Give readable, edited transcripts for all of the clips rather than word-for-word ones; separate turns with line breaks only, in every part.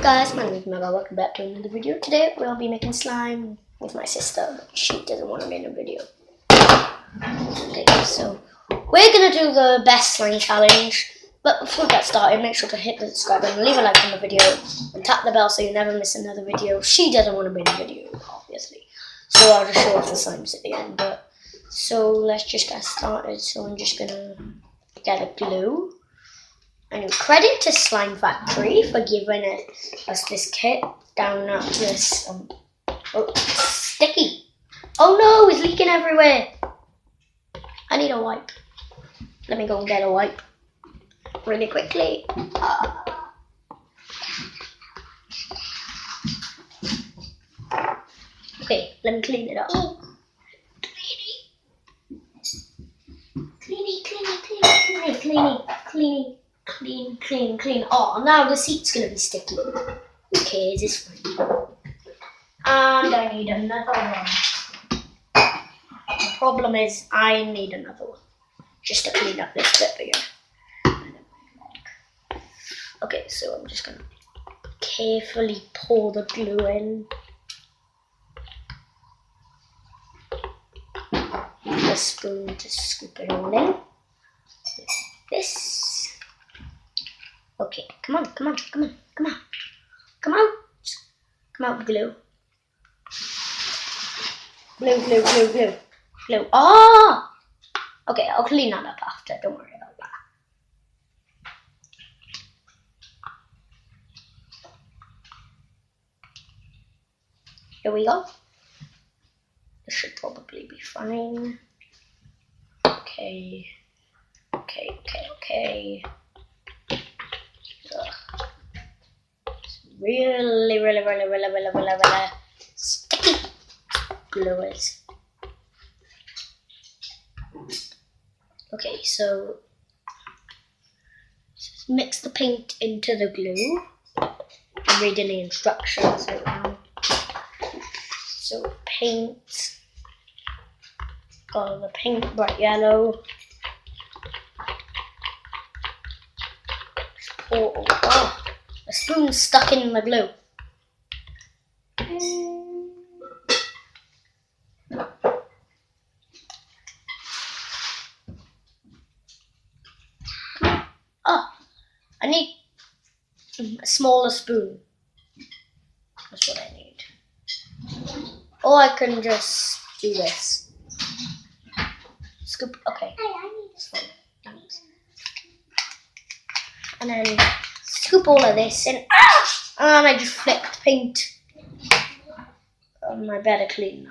guys, my name is Mega. Welcome back to another video. Today we'll be making slime with my sister. She doesn't want to make a video. Okay, so we're gonna do the best slime challenge. But before we get started, make sure to hit the subscribe button, leave a like on the video, and tap the bell so you never miss another video. She doesn't want to make a video, obviously. So I'll just show off the slimes at the end. So let's just get started. So I'm just gonna get a glue. And credit to Slime Factory for giving us this kit down at this sticky. Oh no, it's leaking everywhere. I need a wipe. Let me go and get a wipe really quickly. Okay, let me clean it up. Clean. Oh, now the seat's gonna be sticky. Who cares? It's fine. And I need another one. The problem is, I need another one just to clean up this bit here. Okay, so I'm just gonna carefully pour the glue in. Use the spoon to scoop it all in. This. Okay, come out, glue. Glue. Oh! Okay, I'll clean that up after, don't worry about that. Here we go. This should probably be fine. Okay. Really sticky glue is. Okay, so just mix the paint into the glue. I'm reading the instructions right now. So paint, color the paint bright yellow. Just pour. Oh, the spoon's stuck in the glue. Oh, I need a smaller spoon. That's what I need. Or I can just do this. Scoop. Okay. That's fine. Thanks. And then scoop all of this in. And I just flicked paint. I better clean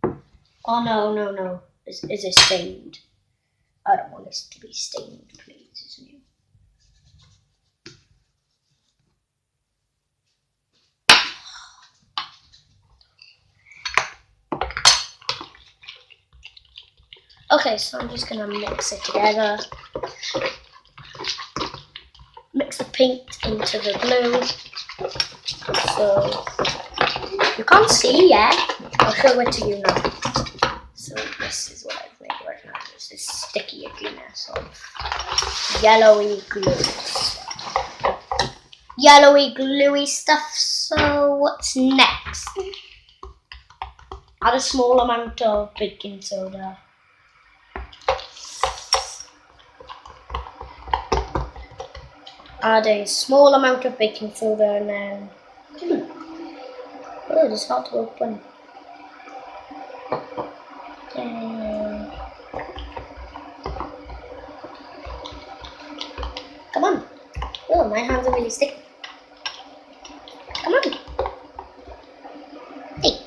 that. Oh no. Is it stained? I don't want this to be stained, please. It's new. Okay, so I'm just gonna mix it together. Mix the paint into the glue. So you can't see yet. I'll show it to you now. So this is what I've made right now. This is sticky goodness of yellowy glue. Yellowy gluey stuff. So what's next? Add a small amount of baking soda. Add a small amount of baking soda and then oh, it's hard to open. Come on. Oh, my hands are really sticky. Come on. Hey.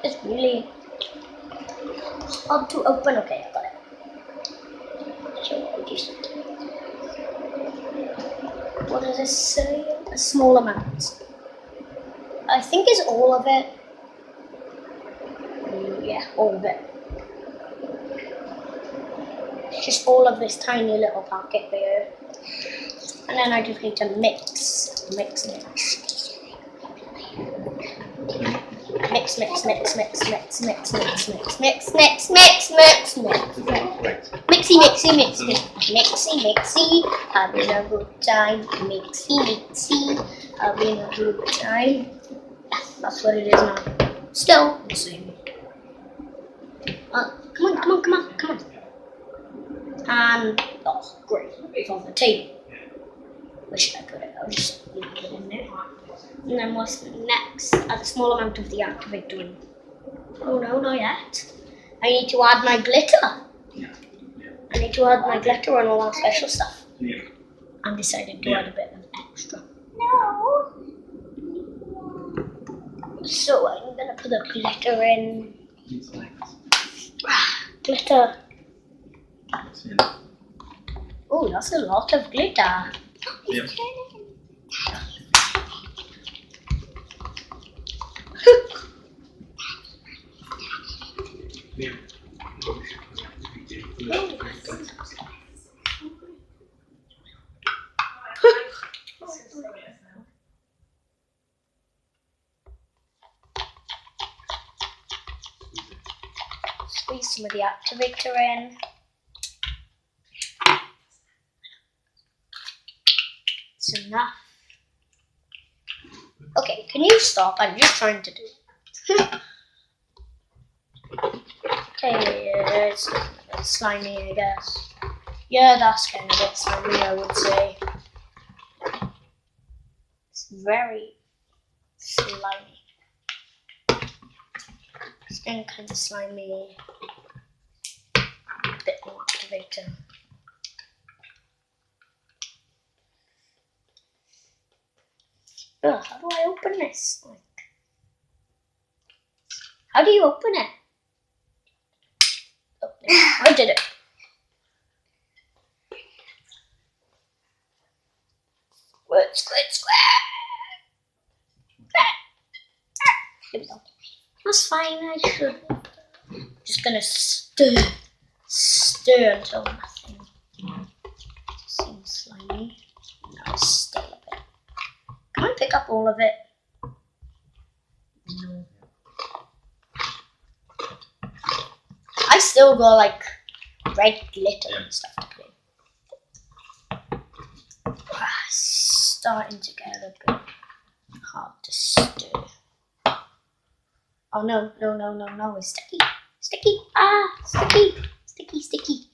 It's really hard to open. Okay, I got it. So what does this say? A small amount. I think it's all of it. Yeah, all of it. It's just all of this tiny little packet here. And then I just need to mix. Mix. Mixy Mixy, mixy, mixy, mixy, mixy, having a good time. Mixy, mixy, having a good time. That's what it is now. Still the same. Come on, come on, come on, come on. And, oh, great, it's on the table. Where should I put it? I'll just leave it in there. And then what's next? Add a small amount of the activator in. Oh no, not yet. I need to add my glitter. I need to add my glitter and all that special stuff. I'm deciding to add a bit of extra. No. So I'm gonna put the glitter in. Glitter. Oh, that's a lot of glitter.
Yeah.
Squeeze some of the activator in. It's enough. Okay, can you stop? I'm just trying to do it. Okay, it's a bit slimy, I guess. Yeah, that's kind of a bit slimy, I would say. It's very slimy. It's getting kind of slimy. A bit more activator. Ugh, how do I open this? Like, how do you open it? Oh, I did it. Squid, squid, squid. Here we go. That's fine. I should. Just gonna stir until nothing seems slimy. Now stay a bit. Can I pick up all of it? No. I still got like red glitter and stuff to play. Starting to get a bit hard to stir. Oh no, no, no, no, no, it's sticky. Sticky, sticky, sticky, sticky.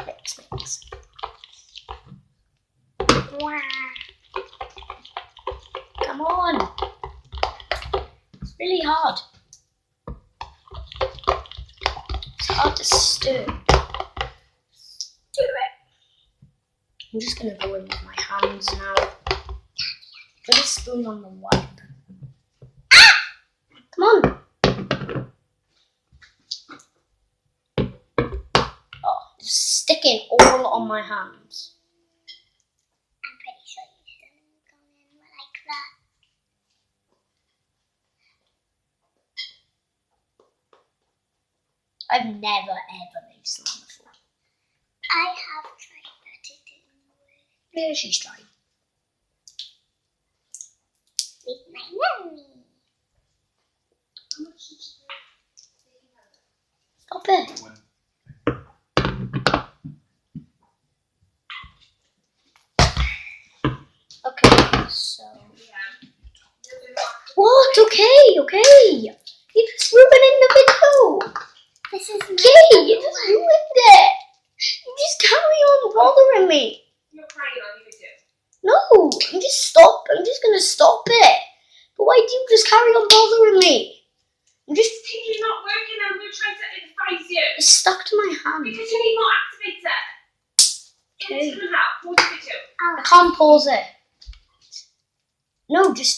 Mix. Come on. It's really hard. It's hard to stir. Do it. I'm just gonna go in with my hands now. Put a spoon on the wipe. Come on. Oh, it's sticking all on my hands.
I'm pretty sure you shouldn't go in like that.
I've never ever made slime before.
I have tried, but it didn't work.
Yeah, she's tried.
With my mommy.
Stop it. Okay, so. What? Okay. You're just ruining the video.
This is
Okay, you just ruined it. You just carry on bothering me.
You're crying on your video.
No, I'm just gonna stop it. But why do you just carry on bothering me? I'm just.
This TV's not working. I'm going to try to advise you.
It's stuck to my hand.
Because you need more activator.
Okay.
It's going to help. Pause the video.
I can't pause it. No, just